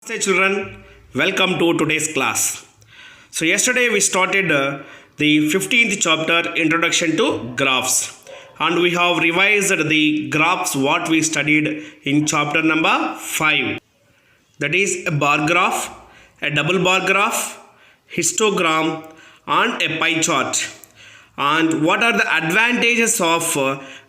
Namaste children, welcome to today's class. So yesterday we started the 15th chapter introduction to graphs and we have revised the graphs what we studied in chapter number 5. That is a bar graph, a double bar graph, histogram and a pie chart. And what are the advantages of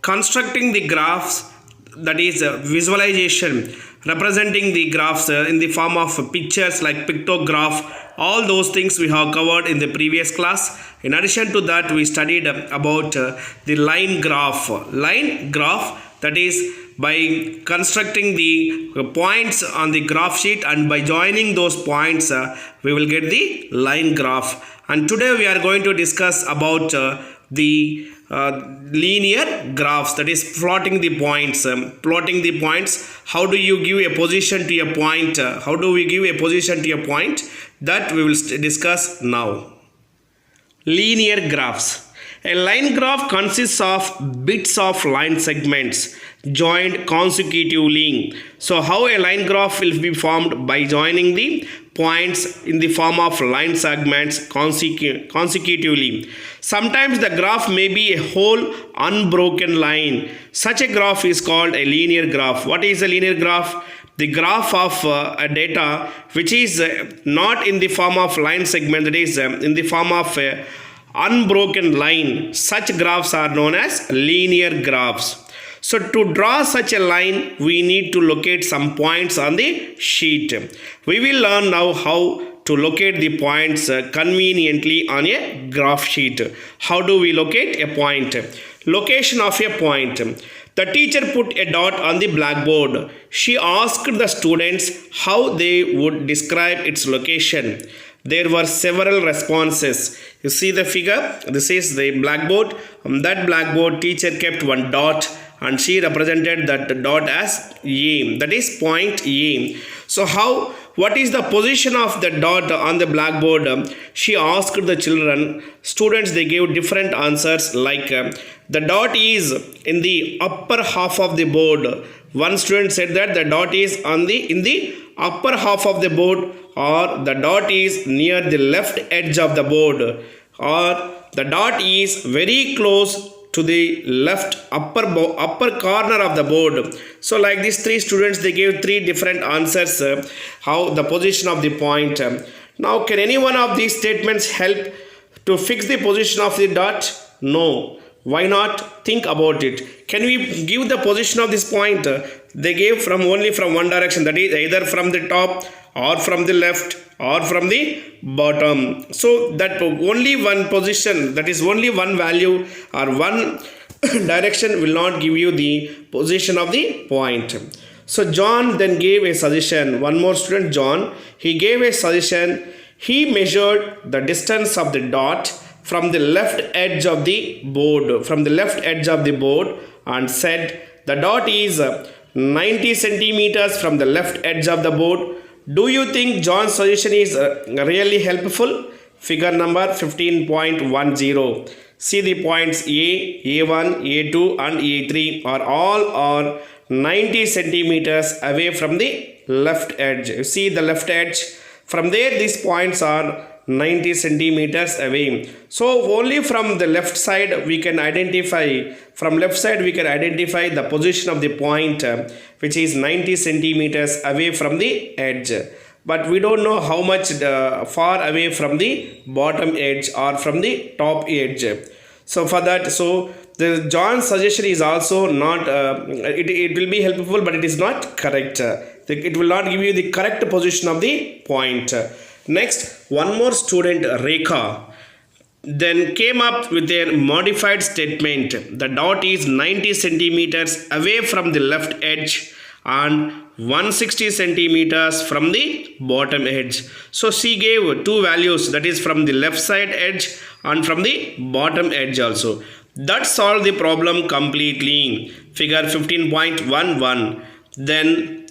constructing the graphs, that is visualization, representing the graphs in the form of pictures like pictograph. All those things we have covered in the previous class. In addition to that, we studied about the line graph. Line graph, that is by constructing the points on the graph sheet and by joining those points we will get the line graph. And today we are going to discuss about the linear graphs, that is plotting the points. How do you give a position to a point? How do we give a position to a point? That we will discuss now. Linear graphs. A line graph consists of bits of line segments joined consecutively. So how a line graph will be formed? By joining the points in the form of line segments consecutively. Sometimes the graph may be a whole unbroken line. Such a graph is called a linear graph. What is a linear graph? The graph of a data which is not in the form of line segment, that is in the form of a unbroken line. Such graphs are known as linear graphs. So to draw such a line, we need to locate some points on the sheet. We will learn now how to locate the points conveniently on a graph sheet. How do we locate a point? Location of a point. The teacher put a dot on the blackboard. She asked the students how they would describe its location. There were several responses. You see the figure? This is the blackboard. On that blackboard, teacher kept one dot and she represented that dot as A, that is point A. So what is the position of the dot on the blackboard? She asked the children. Students, they gave different answers like the dot is in the upper half of the board. One student said that the dot is in the upper half of the board, or the dot is near the left edge of the board, or the dot is very close to the left upper corner of the board. So like these three students, they gave three different answers how the position of the point. Now can any one of these statements help to fix the position of the dot? No. Why not? Think about it. Can we give the position of this point? They gave only from one direction, that is either from the top or from the left or from the bottom. So that only one position, that is only one value or one direction will not give you the position of the point. So John then gave a suggestion. One more student, John, he gave a suggestion. He measured the distance of the dot from the left edge of the board, and said the dot is 90 centimeters from the left edge of the board. Do you think John's suggestion is really helpful? Figure number 15.10. See the points A, A1, A2 and A3 are 90 centimeters away from the left edge. You see the left edge. From there these points are 90 centimeters away. So only from the left side we can identify the position of the point which is 90 centimeters away from the edge. But we don't know how much far away from the bottom edge or from the top edge. So for that, the John's suggestion is also not, it will be helpful, but it is not correct. It will not give you the correct position of the point. Next, one more student, Rekha, then came up with a modified statement. The dot is 90 centimeters away from the left edge and 160 centimeters from the bottom edge. So she gave two values, that is from the left side edge and from the bottom edge also. That solved the problem completely. Figure 15.11. Then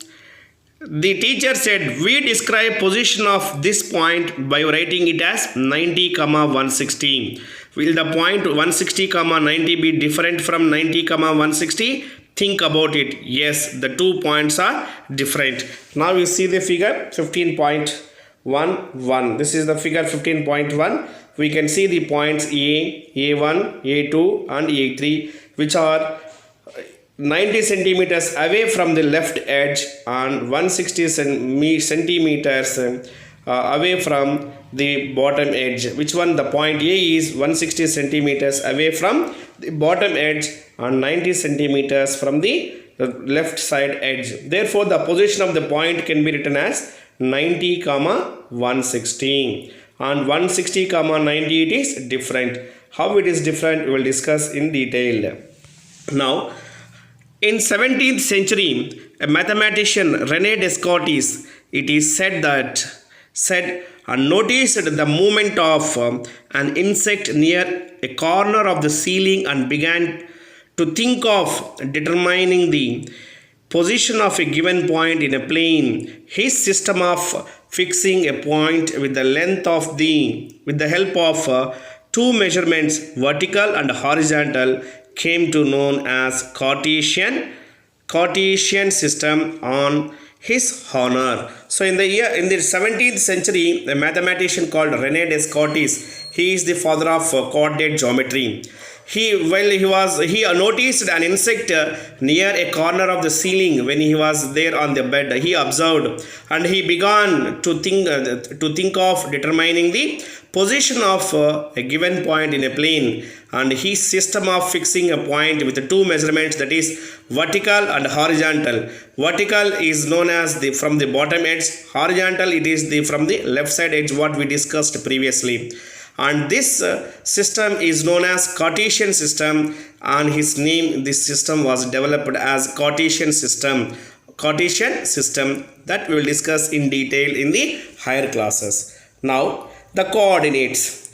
the teacher said, we describe position of this point by writing it as 90, 160. Will the point 160, 90 be different from 90, 160? think about it. Yes, the 2 points are different. Now you see the figure 15.11. This is the figure 15.1. We can see the points A, A1, A2 and A3, which are 90 centimeters away from the left edge and 160 centimeters away from the bottom edge. Which one? The point A is 160 centimeters away from the bottom edge and 90 centimeters from the left side edge. Therefore, the position of the point can be written as 90, 160, and 160, 90 it is different. How it is different we will discuss in detail. Now, in 17th century, a mathematician René Descartes, it is said and noticed the movement of an insect near a corner of the ceiling and began to think of determining the position of a given point in a plane. His system of fixing a point with the help of two measurements, vertical and horizontal, came to known as Cartesian System on his honor. So in the 17th century, a mathematician called René Descartes, he is the father of coordinate geometry. He noticed an insect near a corner of the ceiling when he was there on the bed. He observed and he began to think of determining the position of a given point in a plane, and his system of fixing a point with two measurements, that is vertical and horizontal. Vertical is known as from the bottom edge, horizontal it is from the left side edge, what we discussed previously. And this system is known as Cartesian System, and his name, this system was developed as Cartesian System that we will discuss in detail in the higher classes. Now, the coordinates.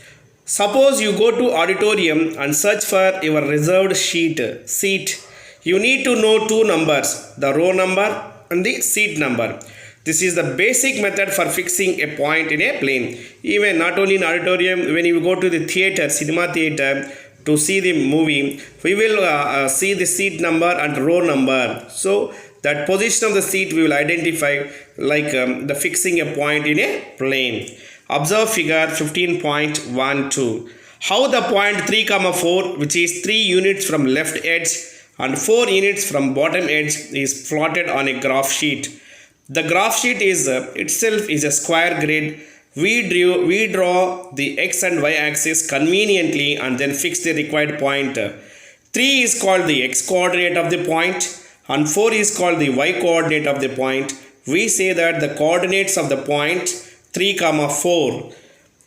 Suppose you go to auditorium and search for your reserved seat. You need to know two numbers, the row number and the seat number. This is the basic method for fixing a point in a plane. Even not only in auditorium, when you go to the cinema theater to see the movie, we will see the seat number and row number. So that position of the seat we will identify like the fixing a point in a plane. Observe figure 15.12. How the point 3, 4, which is 3 units from left edge and 4 units from bottom edge, is plotted on a graph sheet. The graph sheet itself is a square grid. We draw the x and y axis conveniently and then fix the required point. 3 is called the x coordinate of the point and 4 is called the y coordinate of the point. We say that the coordinates of the point 3, 4.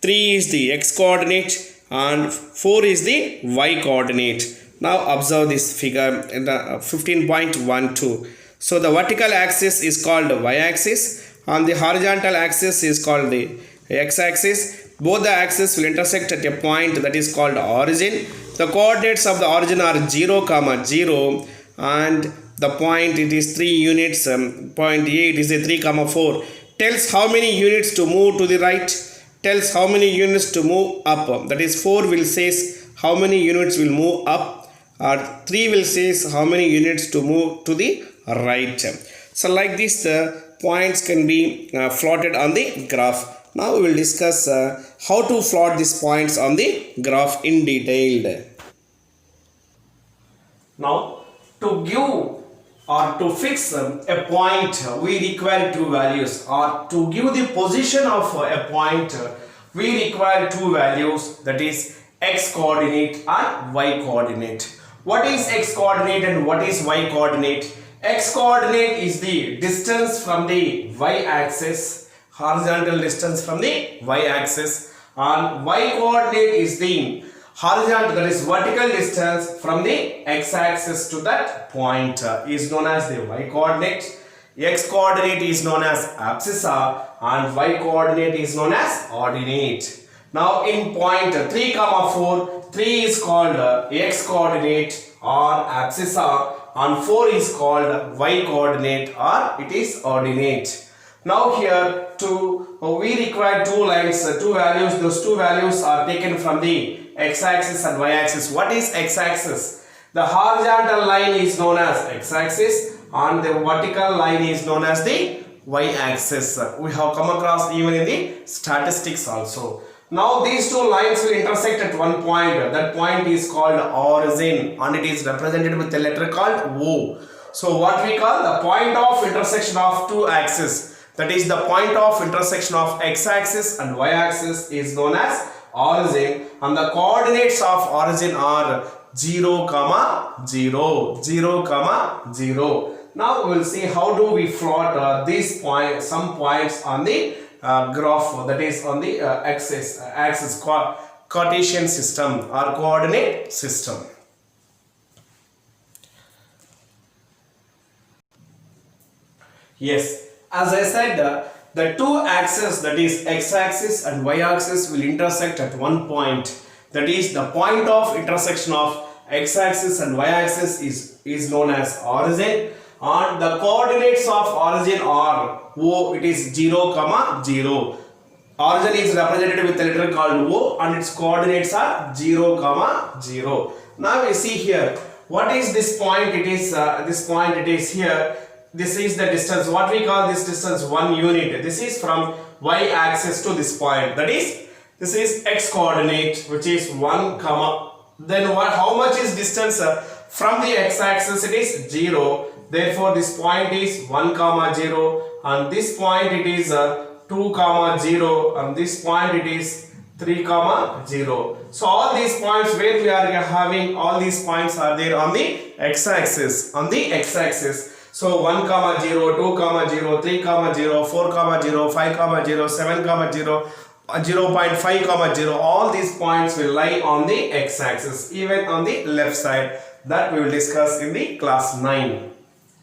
3 is the x coordinate and 4 is the y coordinate. Now observe this figure in the 15.12. So the vertical axis is called y axis and the horizontal axis is called the x axis. Both the axes will intersect at a point that is called origin. The coordinates of the origin are 0, 0 and the point it is 3 units. Point A it is a 3, 4. Tells how many units to move to the right. Tells how many units to move up. That is 4 will says how many units will move up, or 3 will says how many units to move to the right. So like this points can be plotted on the graph. Now we will discuss how to plot these points on the graph in detail. Now, to give or to fix a point we require two values, or to give the position of a point we require two values, that is x coordinate and y coordinate. What is x coordinate and what is y coordinate? X coordinate is the distance from the y axis, horizontal distance from the y axis, and y coordinate is the horizontal, that is vertical distance from the x axis to that point, is known as the y coordinate. X coordinate is known as abscissa and y coordinate is known as ordinate. Now in point 3, 4, 3 is called x coordinate or abscissa and 4 is called y coordinate or it is ordinate. Now here we require two lines, two values. Those two values are taken from the x axis and y axis. What is x axis? The horizontal line is known as x-axis and the vertical line is known as the y-axis. We have come across even in the statistics also. Now these two lines will intersect at one point. That point is called origin and it is represented with a letter called O. So what we call the point of intersection of two axes, that is the point of intersection of x-axis and y-axis, is known as origin, and the coordinates of origin are 0, 0, 0, 0. Now we will see how do we plot these points, some points on the graph, that is on the axis Cartesian system or coordinate system. Yes, as I said, the two axes, that is x-axis and y-axis, will intersect at one point. That is the point of intersection of x-axis and y-axis is known as origin, and the coordinates of origin are O, it is 0, 0. Origin is represented with a letter called O and its coordinates are 0, 0. Now we see here, what is this point? It is this point, it is here. This is the distance. What we call this distance? 1 unit. This is from y-axis to this point. That is, this is x coordinate, which is 1, then what? How much is distance from the x-axis? It is 0. Therefore, this point is 1, 0, and this point it is 2, 0, and this point it is 3, 0. So all these points where we are having, all these points are there on the x-axis. On the x-axis. So 1, 0, 2, 0, 3, 0, 4, 0, 5, 0, 7, 0, 0.5, 0. All these points will lie on the x-axis, even on the left side. That we will discuss in the class 9.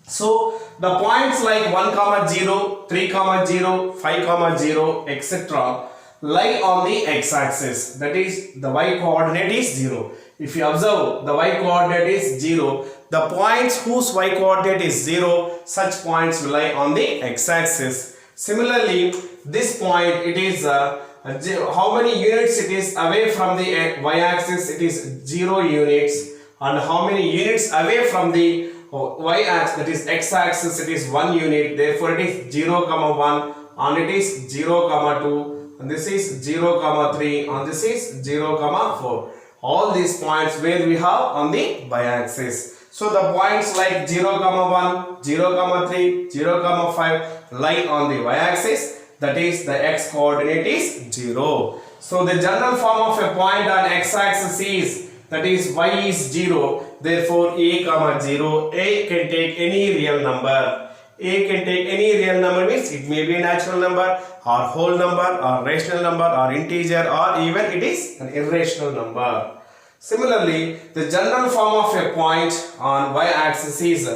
So the points like 1, 0, 3, 0, 5, 0, etc. lie on the x-axis. That is, the y coordinate is 0. If you observe, the y coordinate is 0. The points whose y coordinate is 0, such points will lie on the x-axis. Similarly, this point, it is how many units it is away from the y-axis? It is 0 units. And how many units away from the y-axis, that is x-axis, it is 1 unit. Therefore, it is 0, 1, and it is 0, 2, and this is 0, 3, and this is 0, 4. All these points where we have on the y-axis. So the points like 0, 1, 0, 3, 0, 5 lie on the y-axis. That is, the x coordinate is 0. So the general form of a point on x-axis is, that is, y is 0. Therefore, a, 0. A can take any real number. A can take any real number means it may be a natural number or whole number or rational number or integer or even it is an irrational number. Similarly, the general form of a point on y-axis is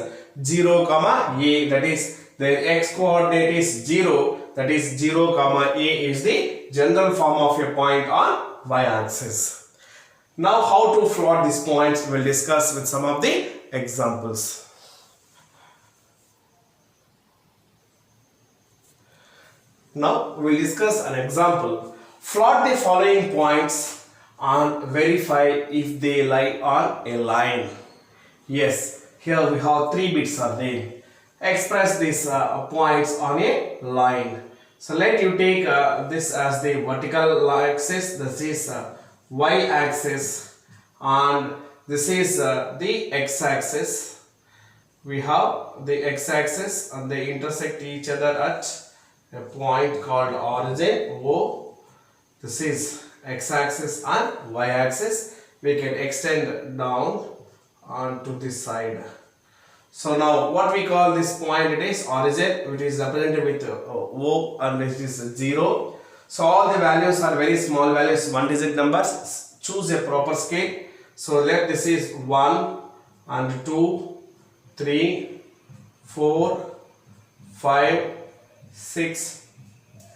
0, a, that is, the x coordinate is 0, that is 0, a is the general form of a point on y-axis. Now how to plot these points we will discuss with some of the examples. Now we will discuss an example. Plot the following points and verify if they lie on a line. Yes, here we have 3 bits are there. Express these points on a line. So let you take this as the vertical axis, this is y-axis, and this is the x-axis. We have the x-axis and they intersect each other at a point called origin O. This is x-axis and y-axis. We can extend down onto this side. So now what we call this point, it is origin, which is represented with O and it is 0. So all the values are very small values, 1 digit numbers. Choose a proper scale. So let this is 1 and 2, 3, 4, 5, 6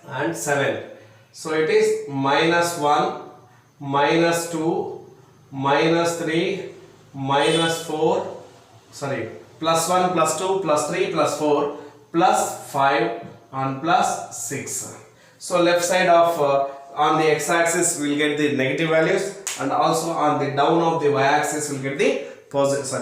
and 7. So it is -1, -2, -3, -4, sorry, +1, +2, +3, +4, +5 and +6. So left side of on the x-axis we will get the negative values and also on the down of the y-axis we will get the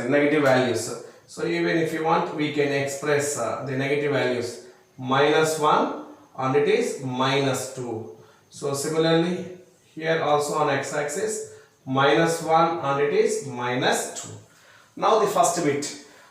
negative values. So even if you want, we can express the negative values -1 and it is -2. So similarly here also on x-axis -1 and it is -2. Now the first bit,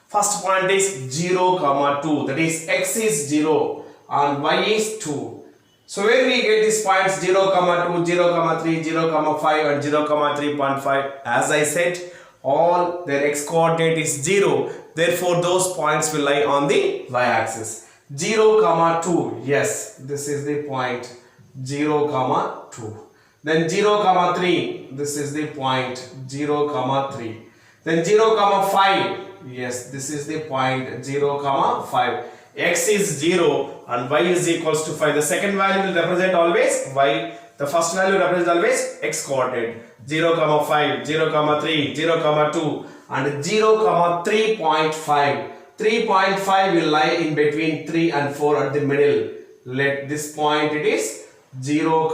first point is 0, 2, that is x is 0 and y is 2. So when we get these points 0, 2, 0, 3, 0, 5 and 0, 3.5, as I said, all their x coordinate is 0. Therefore, those points will lie on the y-axis. 0, 2, yes, this is the point 0, 2. Then 0, 3, this is the point 0, 3. Then 0, 5, yes, this is the point 0, 5. X is 0 and y is equals to 5. The second value will represent always y. The first value represents always x coordinate. 0, 5, 0, 3, 0, 2 and 0, 3.5. 3.5 will lie in between 3 and 4 at the middle. Let this point it is 0,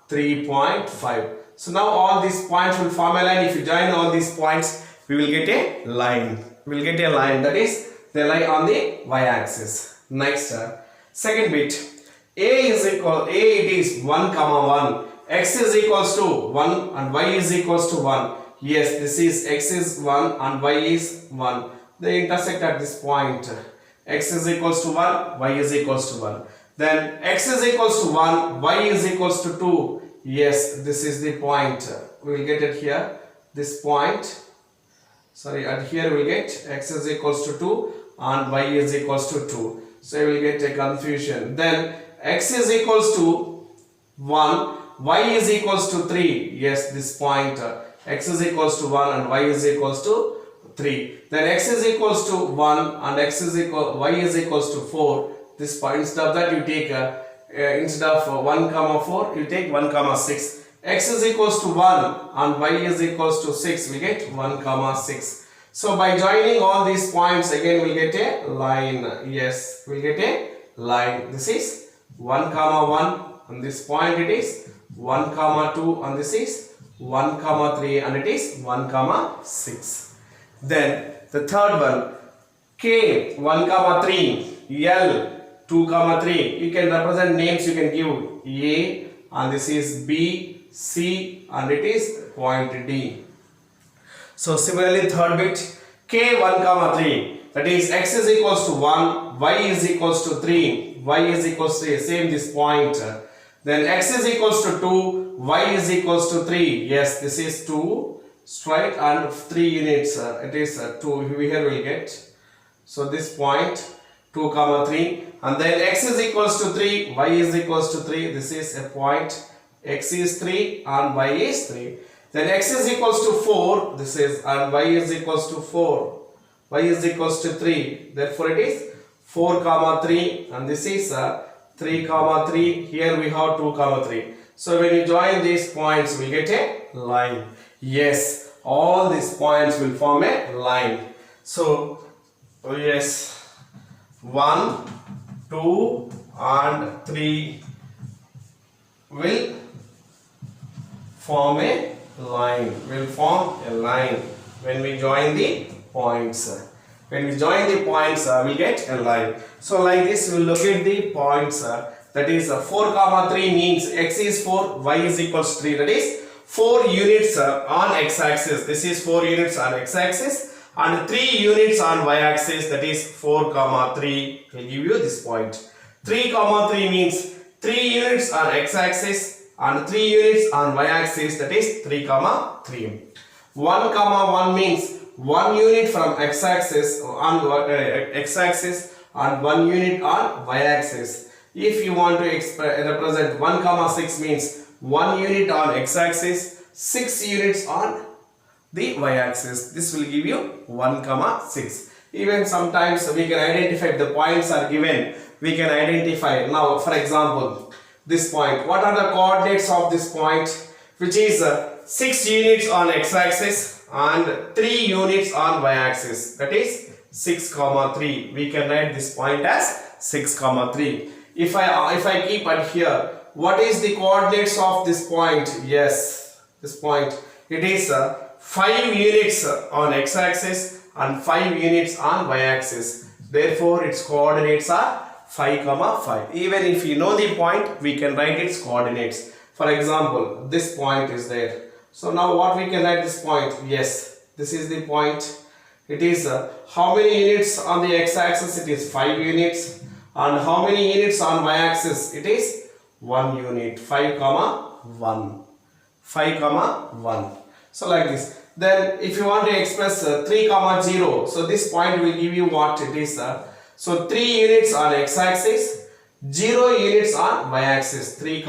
3.5. So now all these points will form a line. If you join all these points, we will get a line. We will get a line, that is they lie on the y-axis. Next, second bit, a it is 1, 1. X is equals to 1 and y is equals to 1. Yes, this is x is 1 and y is 1. They intersect at this point. X is equals to 1, y is equals to 1. Then x is equals to 1, y is equals to 2. Yes, this is the point. We will get it here. This point. Sorry, at here we will get x is equals to 2 and y is equals to 2. So we will get a confusion. Then x is equals to 1, y is equals to 3. Yes, this point. X is equals to 1 and y is equals to 3. Then x is equals to 1 and y is equals to 4. This point, instead of that you take instead of 1, 4, you take 1, 6. X is equals to 1 and y is equals to 6. We get 1, 6. So by joining all these points, again we'll get a line. Yes, we'll get a line. This is 1, 1 and this point it is 1, 2 and this is 1, 3 and it is 1, 6. Then the third one, K 1, 3, L 2, 3. You can represent names, you can give A and this is B, C and it is point D. So similarly third bit, K 1, 3, that is x is equals to 1, y is equals to 3, y is equals to same this point. Then x is equals to 2, y is equals to 3. Yes, this is 2 straight and 3 units. It is 2 here we will get. So this point 2, 3 and then x is equals to 3, y is equals to 3. This is a point. X is 3 and y is 3. Then x is equals to 4. This is and y is equals to 4. Y is equals to 3. Therefore it is 4, 3 and this is 3, 3. Here we have 2, 3. So when you join these points, we get a line. Yes, all these points will form a line. So yes, 1, 2 and 3 will form a line. Will form a line when we join the points. When we join the points, we get a line. So like this, we will locate the points. That is 4, 3 means x is 4, y is equals to 3. That is 4 units on x-axis. This is 4 units on x-axis and 3 units on y-axis. That is 4, 3 will give you this point. 3, 3 means 3 units on x-axis and 3 units on y-axis. That is 3, 3. 1, 1 means 1 unit from x-axis and 1 unit on y-axis. If you want to represent 1, 6 means 1 unit on x-axis, 6 units on the y-axis. This will give you 1, 6. Even sometimes we can identify if the points are given. We can identify. Now for example, this point. What are the coordinates of this point? Which is 6 units on x-axis and 3 units on y-axis. That is 6, 3. We can write this point as 6, 3. If I keep it here, what is the coordinates of this point? Yes, this point. It is 5 units on x-axis and 5 units on y-axis. Therefore, its coordinates are 5, 5. Even if you know the point, we can write its coordinates. For example, this point is there. So now what we can write this point? Yes, this is the point. It is how many units on the x-axis? It is 5 units. And how many units on y-axis? It is 1 unit. 5, 1. 5, 1. So like this. Then if you want to express 3, 0. So this point will give you what it is. So 3 units on x-axis. 0 units on y-axis. 3,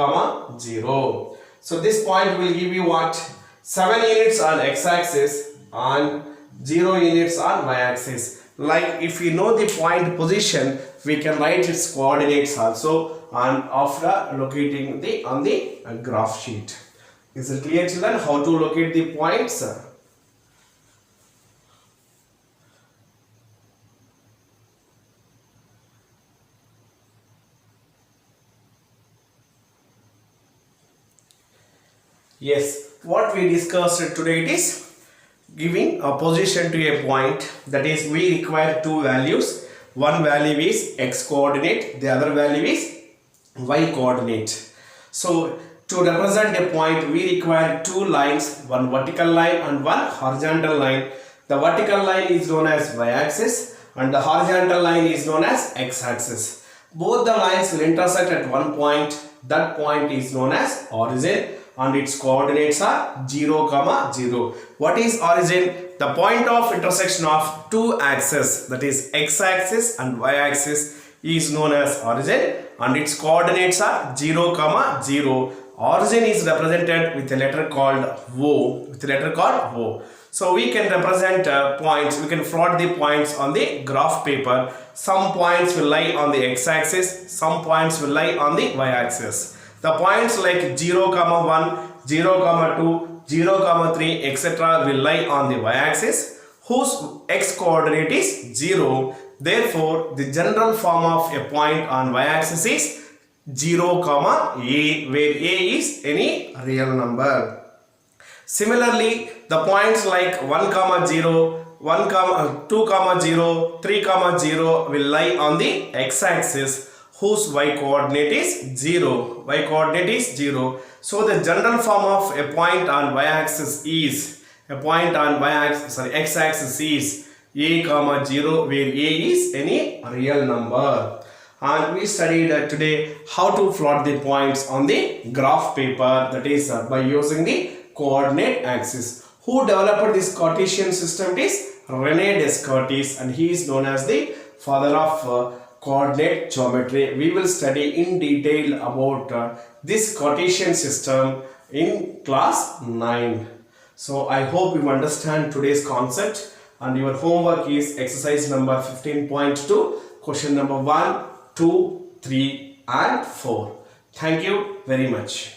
0. So this point will give you what? 7 units on x-axis and 0 units on y-axis. Like if you know the point position, we can write its coordinates also and after locating on the graph sheet. Is it clear, children, how to locate the points? Yes, what we discussed today, it is giving a position to a point. That is, we require two values. One value is x coordinate, the other value is y coordinate. So to represent a point, we require two lines, one vertical line and one horizontal line. The vertical line is known as y-axis and the horizontal line is known as x-axis. Both the lines will intersect at one point. That point is known as origin and its coordinates are 0, 0. What is origin? The point of intersection of two axes, that is x-axis and y-axis, is known as origin and its coordinates are 0, 0. Origin is represented with a letter called O. So we can represent points, we can plot the points on the graph paper. Some points will lie on the x-axis, some points will lie on the y-axis. The points like 0, 1, 0, 2, 0, 3, etc. will lie on the y-axis whose x coordinate is 0. Therefore, the general form of a point on y-axis is 0, a, where a is any real number. Similarly, the points like 1, 0, 2, 0, 3, 0 will lie on the x-axis whose y coordinate is 0. Y coordinate is 0. So the general form of a point on y-axis is x-axis is a, 0, where a is any real number. And we studied today how to plot the points on the graph paper, that is by using the coordinate axis. Who developed this Cartesian system? It is René Descartes, and he is known as the father of coordinate geometry. We will study in detail about this Cartesian system in class 9. So I hope you understand today's concept, and your homework is exercise number 15.2, question number 1, 2, 3 and 4. Thank you very much.